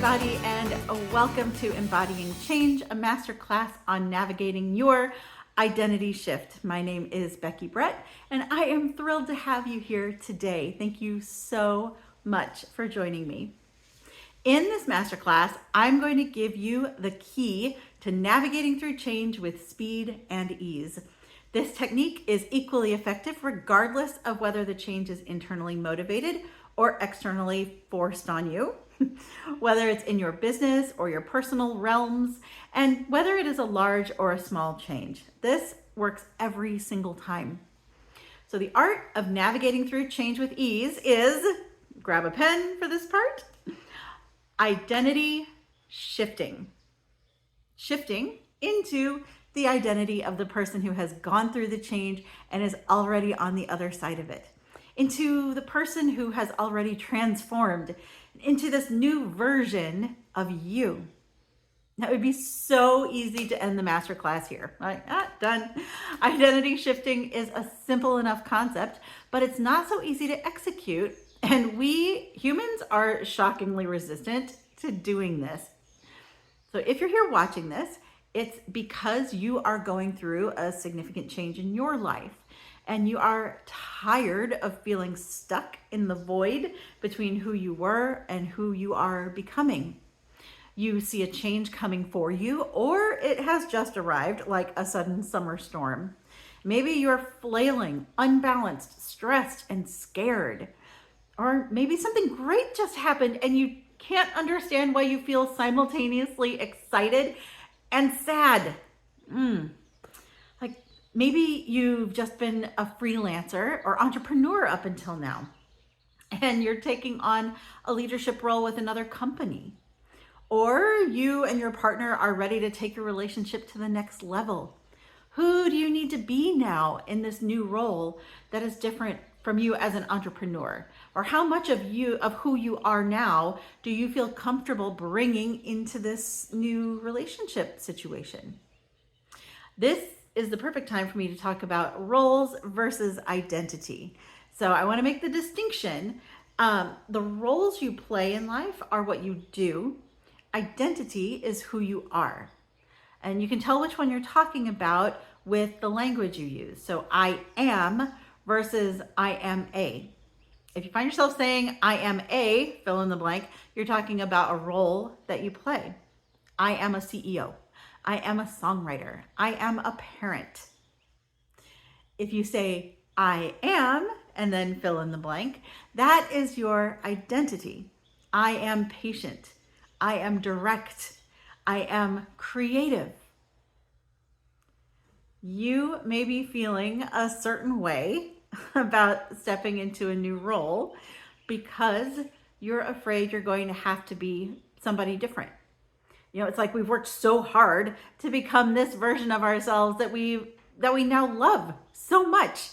everybody, and welcome to Embodying Change, a masterclass on navigating your identity shift. My name is Becky Brett, and I am thrilled to have you here today. Thank you so much for joining me. In this masterclass, I'm going to give you the key to navigating through change with speed and ease. This technique is equally effective regardless of whether the change is internally motivated or externally forced on you, whether it's in your business or your personal realms, and whether it is a large or a small change. This works every single time. So the art of navigating through change with ease is, grab a pen for this part, identity shifting. Shifting into the identity of the person who has gone through the change and is already on the other side of it. Into the person who has already transformed into this new version of you. That would be so easy to end the masterclass here. Like, done. Identity shifting is a simple enough concept, but it's not so easy to execute. And we humans are shockingly resistant to doing this. So if you're here watching this, it's because you are going through a significant change in your life. And you are tired of feeling stuck in the void between who you were and who you are becoming. You see a change coming for you, or it has just arrived like a sudden summer storm. Maybe you're flailing, unbalanced, stressed, and scared. Or maybe something great just happened and you can't understand why you feel simultaneously excited and sad. Maybe you've just been a freelancer or entrepreneur up until now, and you're taking on a leadership role with another company. Or you and your partner are ready to take your relationship to the next level. Who do you need to be now in this new role that is different from you as an entrepreneur? Or how much of who you are now do you feel comfortable bringing into this new relationship situation? This is the perfect time for me to talk about roles versus identity. So I want to make the distinction. The roles you play in life are what you do. Identity is who you are. And you can tell which one you're talking about with the language you use. So I am versus I am a. If you find yourself saying I am a, fill in the blank, you're talking about a role that you play. I am a CEO. I am a songwriter. I am a parent. If you say I am and then fill in the blank, that is your identity. I am patient. I am direct. I am creative. You may be feeling a certain way about stepping into a new role because you're afraid you're going to have to be somebody different. You know, it's like we've worked so hard to become this version of ourselves that we now love so much.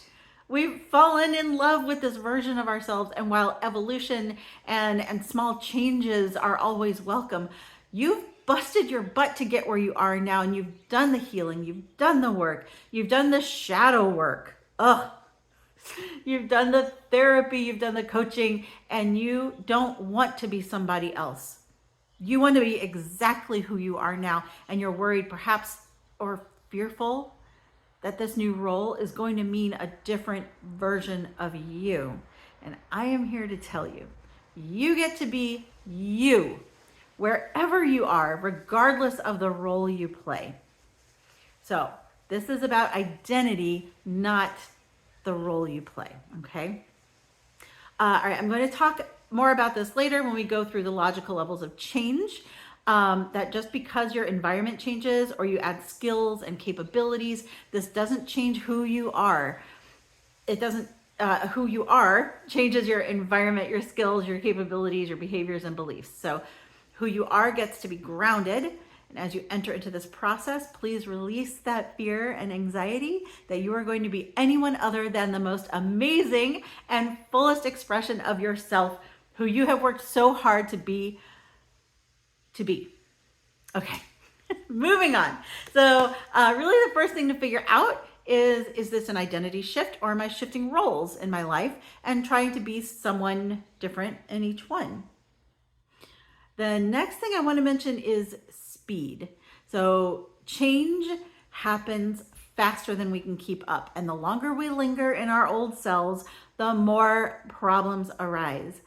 We've fallen in love with this version of ourselves, and while evolution and small changes are always welcome, you've busted your butt to get where you are now, and you've done the healing, you've done the work, you've done the shadow work. You've done the therapy, you've done the coaching, and you don't want to be somebody else. You want to be exactly who you are now, and you're worried perhaps or fearful that this new role is going to mean a different version of you. And I am here to tell you, you get to be you wherever you are, regardless of the role you play. So this is about identity, not the role you play, okay? All right, I'm going to talk more about this later when we go through the logical levels of change, that just because your environment changes or you add skills and capabilities, this doesn't change who you are. It doesn't, who you are changes your environment, your skills, your capabilities, your behaviors and beliefs. So who you are gets to be grounded. And as you enter into this process, please release that fear and anxiety that you are going to be anyone other than the most amazing and fullest expression of yourself, who you have worked so hard to be. Okay, moving on. So really the first thing to figure out is this an identity shift, or am I shifting roles in my life and trying to be someone different in each one? The next thing I want to mention is speed. So change happens faster than we can keep up. And the longer we linger in our old selves, the more problems arise.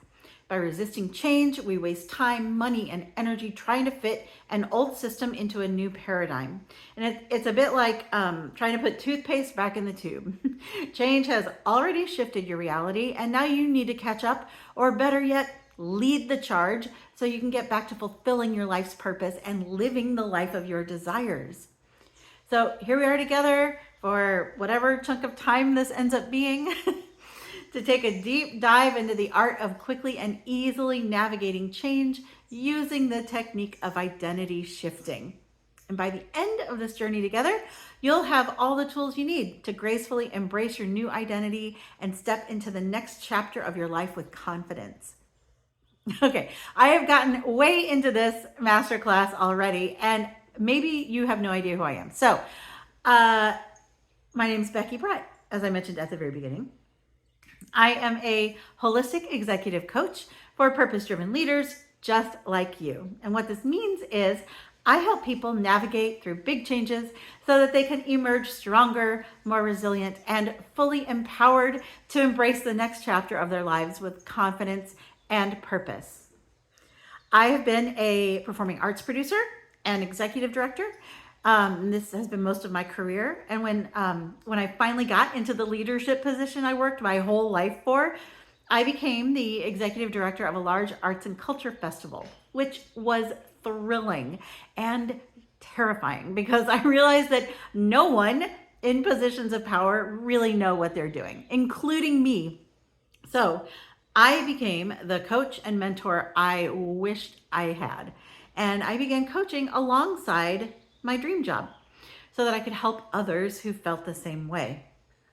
By resisting change, we waste time, money, and energy trying to fit an old system into a new paradigm. And it's a bit like trying to put toothpaste back in the tube. Change has already shifted your reality, and now you need to catch up, or better yet, lead the charge so you can get back to fulfilling your life's purpose and living the life of your desires. So here we are together for whatever chunk of time this ends up being to take a deep dive into the art of quickly and easily navigating change using the technique of identity shifting. And by the end of this journey together, you'll have all the tools you need to gracefully embrace your new identity and step into the next chapter of your life with confidence. Okay, I have gotten way into this masterclass already, and maybe you have no idea who I am. So, my name is Becky Brett, as I mentioned at the very beginning. I am a holistic executive coach for purpose-driven leaders just like you. And what this means is I help people navigate through big changes so that they can emerge stronger, more resilient, and fully empowered to embrace the next chapter of their lives with confidence and purpose. I have been a performing arts producer and executive director. This has been most of my career. And when I finally got into the leadership position I worked my whole life for, I became the executive director of a large arts and culture festival, which was thrilling and terrifying because I realized that no one in positions of power really know what they're doing, including me. So I became the coach and mentor I wished I had. And I began coaching alongside my dream job so that I could help others who felt the same way.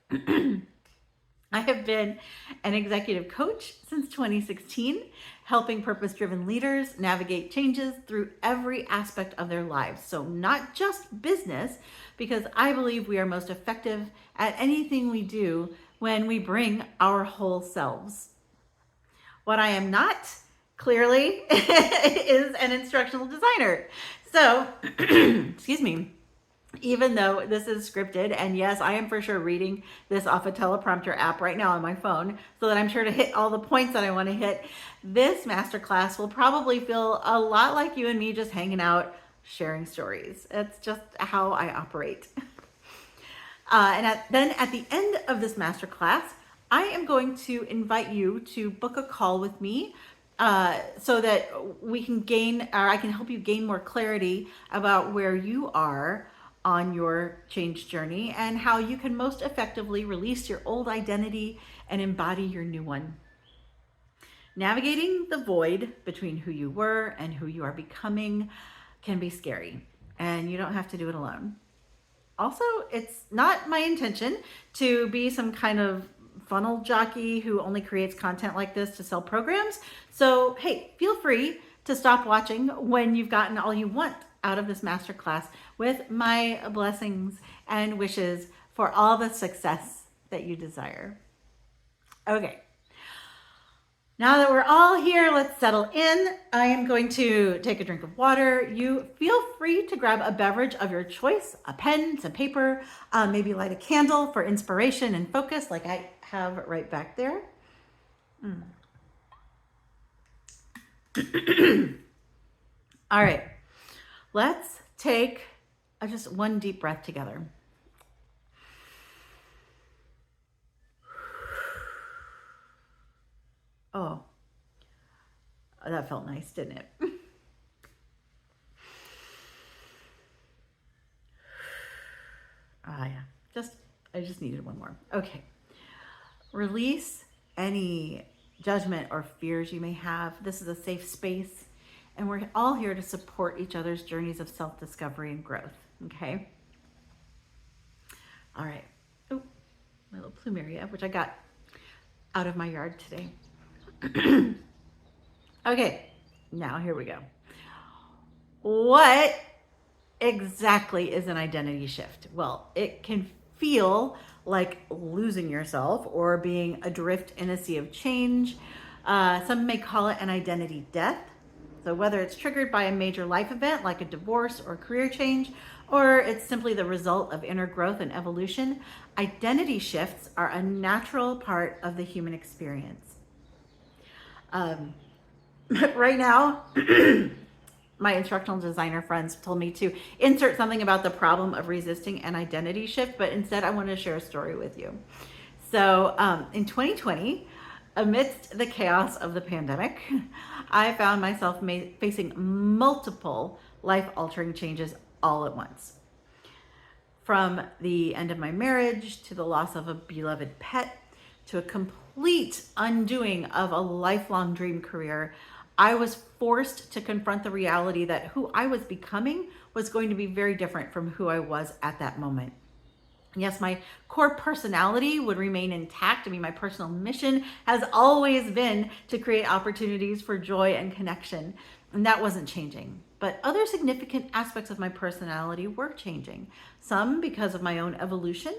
I have been an executive coach since 2016, helping purpose-driven leaders navigate changes through every aspect of their lives. So not just business, because I believe we are most effective at anything we do when we bring our whole selves. What I am not, clearly, is an instructional designer. So, excuse me, even though this is scripted, and yes, I am for sure reading this off a teleprompter app right now on my phone so that I'm sure to hit all the points that I want to hit, this masterclass will probably feel a lot like you and me just hanging out, sharing stories. It's just how I operate. Then at the end of this masterclass, I am going to invite you to book a call with me so that we can I can help you gain more clarity about where you are on your change journey and how you can most effectively release your old identity and embody your new one. Navigating the void between who you were and who you are becoming can be scary, and you don't have to do it alone. Also, it's not my intention to be some kind of funnel jockey who only creates content like this to sell programs. So, hey, feel free to stop watching when you've gotten all you want out of this masterclass with my blessings and wishes for all the success that you desire. Okay. Now that we're all here, let's settle in. I am going to take a drink of water. You feel free to grab a beverage of your choice, a pen, some paper, maybe light a candle for inspiration and focus like I have right back there. All right, let's take just one deep breath together. Oh, that felt nice, didn't it? Yeah, I just needed one more. Okay. Release any judgment or fears you may have. This is a safe space, and we're all here to support each other's journeys of self-discovery and growth, okay? All right. Oh, my little plumeria, which I got out of my yard today. Okay, now here we go. What exactly is an identity shift? Well, it can feel like losing yourself or being adrift in a sea of change. Some may call it an identity death. So whether it's triggered by a major life event like a divorce or career change, or it's simply the result of inner growth and evolution, identity shifts are a natural part of the human experience. Right now, my instructional designer friends told me to insert something about the problem of resisting an identity shift, but instead I want to share a story with you. So in 2020, amidst the chaos of the pandemic, I found myself facing multiple life-altering changes all at once. From the end of my marriage to the loss of a beloved pet to a complete undoing of a lifelong dream career, I was forced to confront the reality that who I was becoming was going to be very different from who I was at that moment. Yes, my core personality would remain intact. I mean, my personal mission has always been to create opportunities for joy and connection, and that wasn't changing. But other significant aspects of my personality were changing. Some because of my own evolution,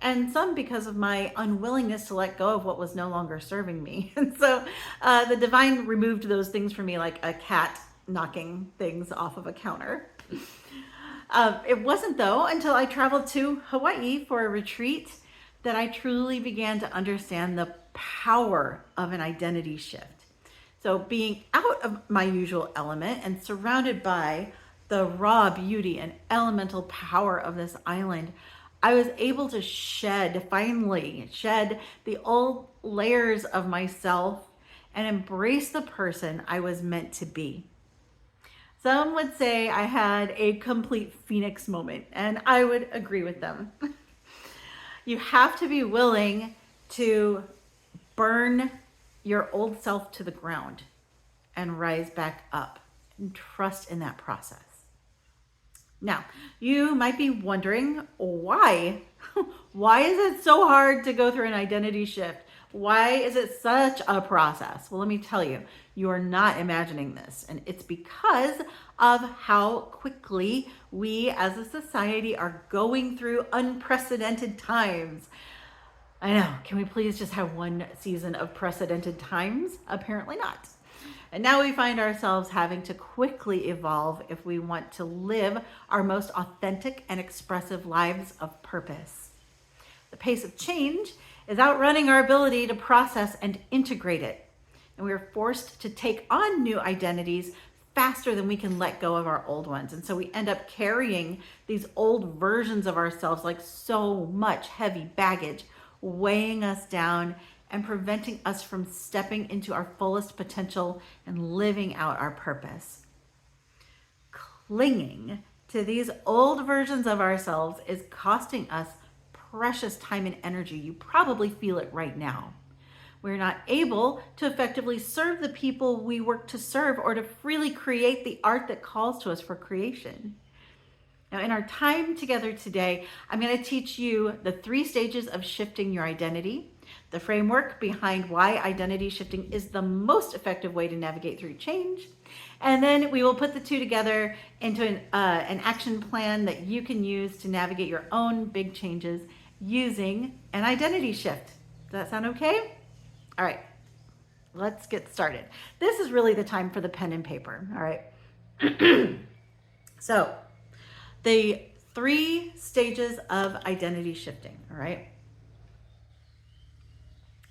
and some because of my unwillingness to let go of what was no longer serving me. And so the divine removed those things from me like a cat knocking things off of a counter. It wasn't, though, until I traveled to Hawaii for a retreat that I truly began to understand the power of an identity shift. So being out of my usual element and surrounded by the raw beauty and elemental power of this island, I was able to finally shed the old layers of myself and embrace the person I was meant to be. Some would say I had a complete phoenix moment, and I would agree with them. You have to be willing to burn your old self to the ground and rise back up and trust in that process. Now, you might be wondering why? Why is it so hard to go through an identity shift? Why is it such a process? Well, let me tell you, you are not imagining this. And it's because of how quickly we as a society are going through unprecedented times. I know, can we please just have one season of precedented times? Apparently not. And now we find ourselves having to quickly evolve if we want to live our most authentic and expressive lives of purpose. The pace of change is outrunning our ability to process and integrate it. And we are forced to take on new identities faster than we can let go of our old ones. And so we end up carrying these old versions of ourselves like so much heavy baggage, weighing us down and preventing us from stepping into our fullest potential and living out our purpose. Clinging to these old versions of ourselves is costing us precious time and energy. You probably feel it right now. We're not able to effectively serve the people we work to serve or to freely create the art that calls to us for creation. Now, in our time together today, I'm going to teach you the 3 stages of shifting your identity, the framework behind why identity shifting is the most effective way to navigate through change, and then we will put the two together into an action plan that you can use to navigate your own big changes using an identity shift. Does that sound okay? All right, let's get started. This is really the time for the pen and paper, all right? So, the 3 stages of identity shifting, all right?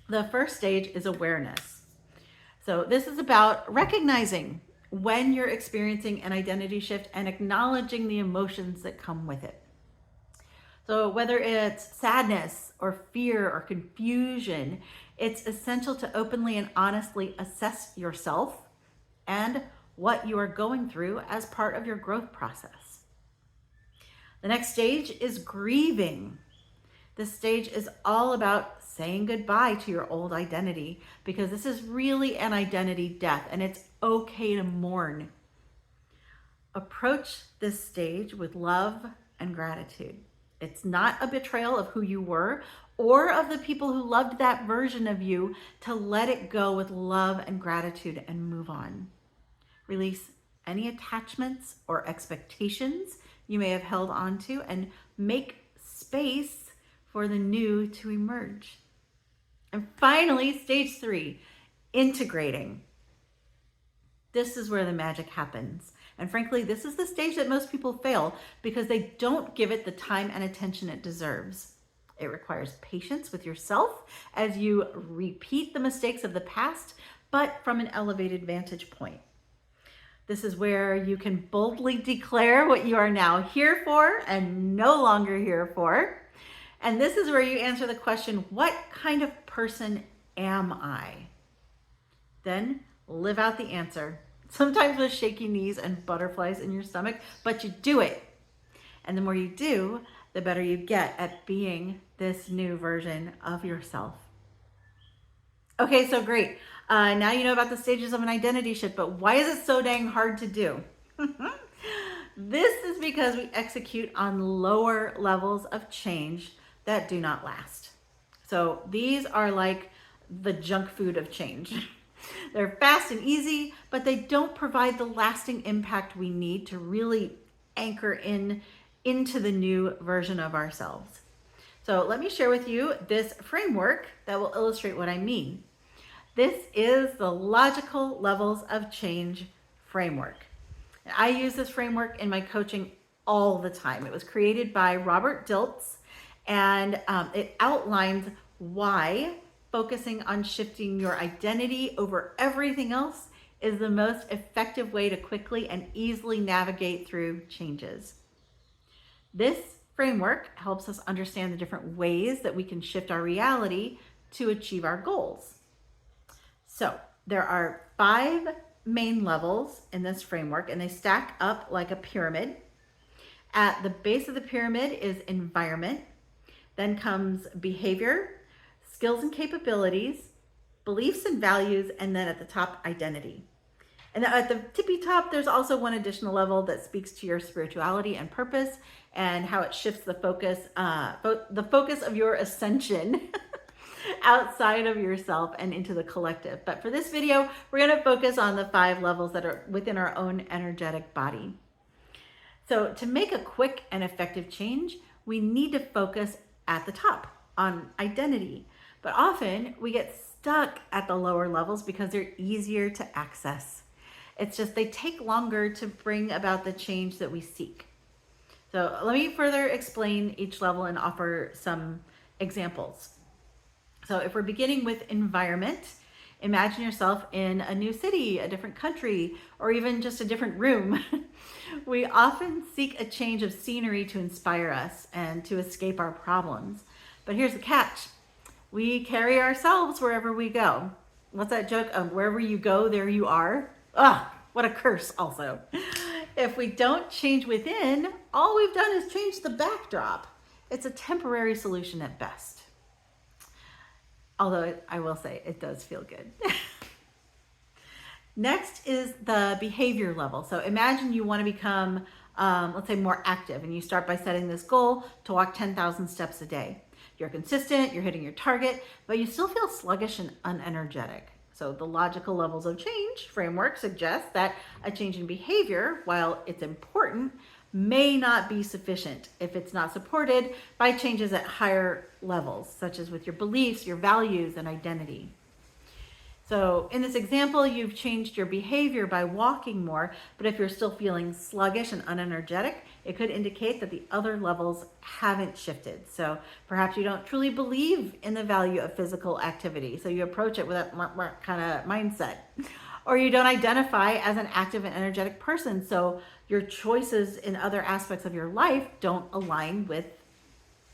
The first stage is awareness. So this is about recognizing when you're experiencing an identity shift and acknowledging the emotions that come with it. So whether it's sadness or fear or confusion, it's essential to openly and honestly assess yourself and what you are going through as part of your growth process. The next stage is grieving. This stage is all about saying goodbye to your old identity because this is really an identity death and it's okay to mourn. Approach this stage with love and gratitude. It's not a betrayal of who you were or of the people who loved that version of you. To let it go with love and gratitude and move on. Release any attachments or expectations you may have held on to and make space for the new to emerge. And finally, stage 3, integrating. This is where the magic happens. And frankly, this is the stage that most people fail because they don't give it the time and attention it deserves. It requires patience with yourself as you repeat the mistakes of the past, but from an elevated vantage point. This is where you can boldly declare what you are now here for and no longer here for. And this is where you answer the question, what kind of person am I? Then live out the answer. Sometimes with shaky knees and butterflies in your stomach, but you do it. And the more you do, the better you get at being this new version of yourself. Okay, so great. Now you know about the stages of an identity shift, but why is it so dang hard to do? This is because we execute on lower levels of change that do not last. So these are like the junk food of change. They're fast and easy, but they don't provide the lasting impact we need to really anchor into the new version of ourselves. So let me share with you this framework that will illustrate what I mean. This is the logical levels of change framework. I use this framework in my coaching all the time. It was created by Robert Dilts, and it outlines why focusing on shifting your identity over everything else is the most effective way to quickly and easily navigate through changes. This framework helps us understand the different ways that we can shift our reality to achieve our goals. So there are 5 main levels in this framework, and they stack up like a pyramid. At the base of the pyramid is environment, then comes behavior, skills and capabilities, beliefs and values, and then at the top, identity. And at the tippy top, there's also one additional level that speaks to your spirituality and purpose and how it shifts the focus of your ascension outside of yourself and into the collective. But for this video, we're going to focus on the 5 levels that are within our own energetic body. So to make a quick and effective change, we need to focus at the top on identity. But often we get stuck at the lower levels because they're easier to access. It's just they take longer to bring about the change that we seek. So let me further explain each level and offer some examples. So if we're beginning with environment, imagine yourself in a new city, a different country, or even just a different room. We often seek a change of scenery to inspire us and to escape our problems. But here's the catch. We carry ourselves wherever we go. What's that joke? Wherever you go, there you are. What a curse also. If we don't change within, all we've done is change the backdrop. It's a temporary solution at best. Although I will say it does feel good. Next is the behavior level. So imagine you want to become, let's say, more active, and you start by setting this goal to walk 10,000 steps a day. You're consistent, you're hitting your target, but you still feel sluggish and unenergetic. So the logical levels of change framework suggests that a change in behavior, while it's important, may not be sufficient if it's not supported by changes at higher levels, such as with your beliefs, your values, and identity. So in this example, you've changed your behavior by walking more, but if you're still feeling sluggish and unenergetic, it could indicate that the other levels haven't shifted. So perhaps you don't truly believe in the value of physical activity, so you approach it with that kind of mindset. Or you don't identify as an active and energetic person, so your choices in other aspects of your life don't align with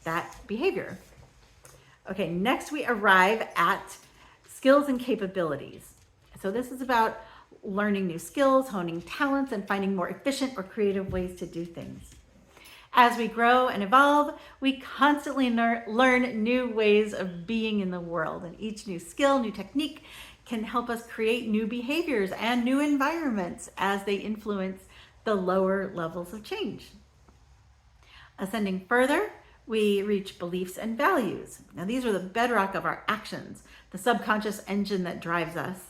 that behavior. Okay, next we arrive at skills and capabilities. So this is about learning new skills, honing talents, and finding more efficient or creative ways to do things. As we grow and evolve, we constantly learn new ways of being in the world, and each new skill, new technique can help us create new behaviors and new environments as they influence the lower levels of change. Ascending further, we reach beliefs and values. Now, these are the bedrock of our actions, the subconscious engine that drives us.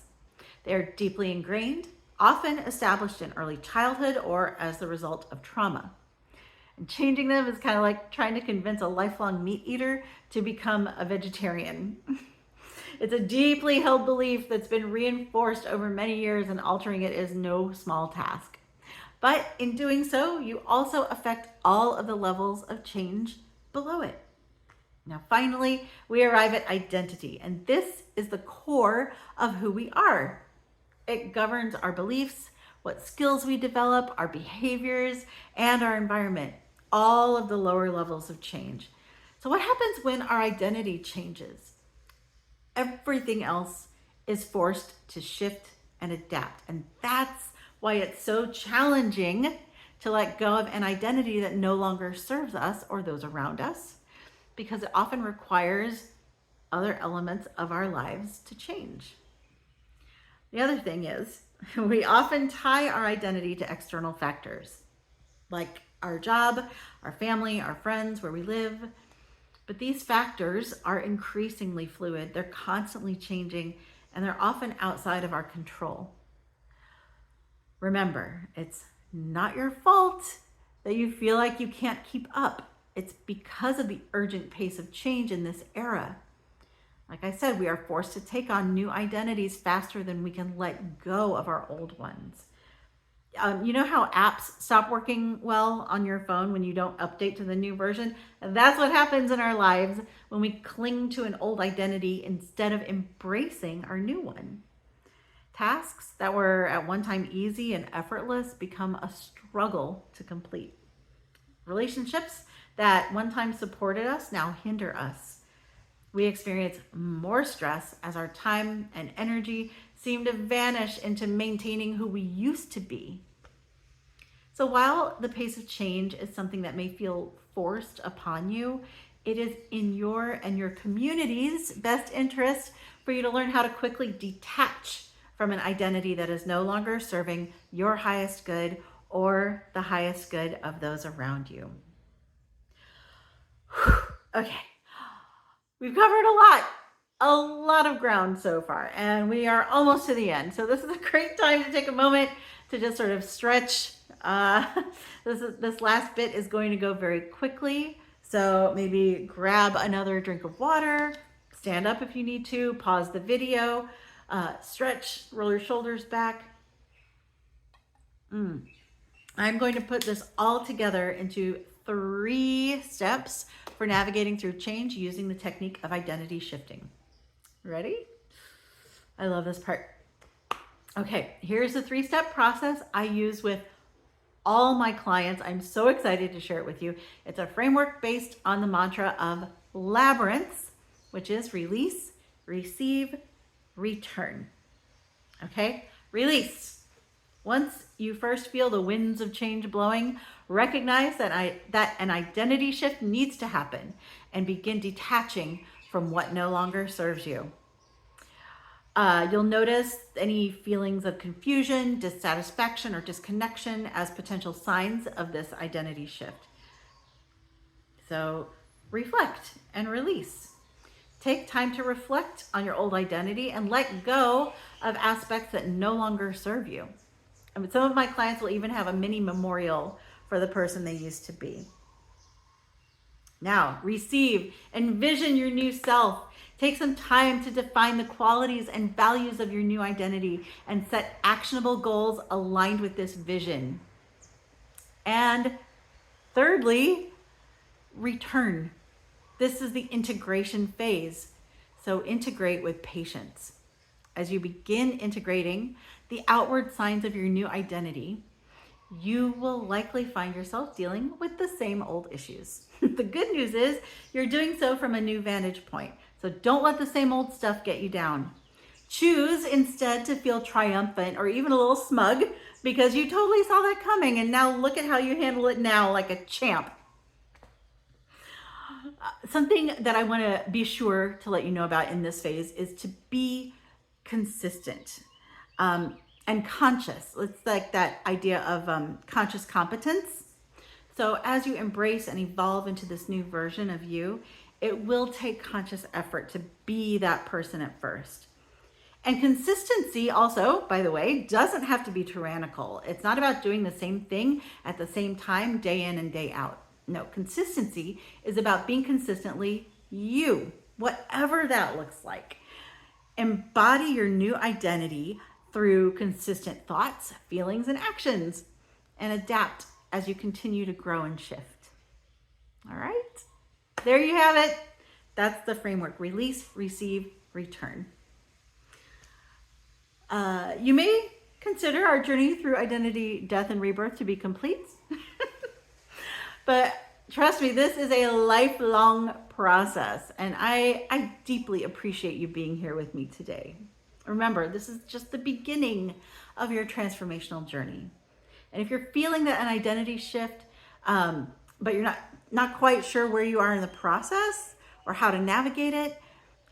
They are deeply ingrained, often established in early childhood or as the result of trauma. And changing them is kind of like trying to convince a lifelong meat eater to become a vegetarian. It's a deeply held belief that's been reinforced over many years, and altering it is no small task. But in doing so, you also affect all of the levels of change below it. Now, finally, we arrive at identity, and this is the core of who we are. It governs our beliefs, what skills we develop, our behaviors, and our environment, all of the lower levels of change. So, what happens when our identity changes? Everything else is forced to shift and adapt. And that's why it's so challenging to let go of an identity that no longer serves us or those around us, because it often requires other elements of our lives to change. The other thing is, we often tie our identity to external factors, like our job, our family, our friends, where we live. But these factors are increasingly fluid, they're constantly changing, and they're often outside of our control. Remember, it's not your fault that you feel like you can't keep up. It's because of the urgent pace of change in this era. Like I said, we are forced to take on new identities faster than we can let go of our old ones. You know how apps stop working well on your phone when you don't update to the new version? That's what happens in our lives when we cling to an old identity instead of embracing our new one. Tasks that were at one time easy and effortless become a struggle to complete. Relationships that one time supported us now hinder us. We experience more stress as our time and energy seem to vanish into maintaining who we used to be. So while the pace of change is something that may feel forced upon you, it is in your and your community's best interest for you to learn how to quickly detach from an identity that is no longer serving your highest good or the highest good of those around you. Okay, we've covered a lot of ground so far, and we are almost to the end. So this is a great time to take a moment to just sort of stretch. This last bit is going to go very quickly. So maybe grab another drink of water, stand up if you need to, pause the video, stretch, roll your shoulders back. I'm going to put this all together into 3 steps for navigating through change using the technique of identity shifting. Ready? I love this part. Okay, here's the 3-step process I use with all my clients. I'm so excited to share it with you. It's a framework based on the mantra of labyrinths, which is release, receive, return. Okay, release. Once you first feel the winds of change blowing, recognize that an identity shift needs to happen and begin detaching from what no longer serves you. You'll notice any feelings of confusion, dissatisfaction, or disconnection as potential signs of this identity shift. So reflect and release. Take time to reflect on your old identity and let go of aspects that no longer serve you. I mean, some of my clients will even have a mini memorial for the person they used to be. Now, receive, envision your new self. Take some time to define the qualities and values of your new identity and set actionable goals aligned with this vision. And thirdly, return. This is the integration phase. So integrate with patience. As you begin integrating the outward signs of your new identity, you will likely find yourself dealing with the same old issues. The good news is you're doing so from a new vantage point. So don't let the same old stuff get you down. Choose instead to feel triumphant or even a little smug because you totally saw that coming, and now look at how you handle it now like a champ. Something that I want to be sure to let you know about in this phase is to be consistent and conscious. It's like that idea of conscious competence. So as you embrace and evolve into this new version of you, it will take conscious effort to be that person at first. And consistency also, by the way, doesn't have to be tyrannical. It's not about doing the same thing at the same time, day in and day out. No, consistency is about being consistently you, whatever that looks like. Embody your new identity through consistent thoughts, feelings, and actions, and adapt as you continue to grow and shift. All right, there you have it. That's the framework: release, receive, return. You may consider our journey through identity, death, and rebirth to be complete. But trust me, this is a lifelong process, and I deeply appreciate you being here with me today. Remember, this is just the beginning of your transformational journey. And if you're feeling that an identity shift, but you're not quite sure where you are in the process or how to navigate it,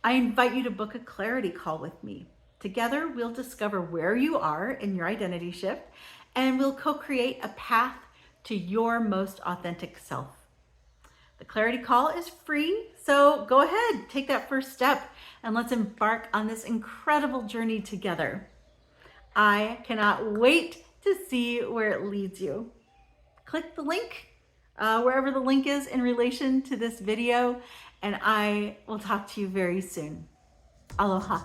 I invite you to book a clarity call with me. Together, we'll discover where you are in your identity shift, and we'll co-create a path to your most authentic self. The clarity call is free, so go ahead, take that first step, and let's embark on this incredible journey together. I cannot wait to see where it leads you. Click the link, wherever the link is in relation to this video, and I will talk to you very soon. Aloha.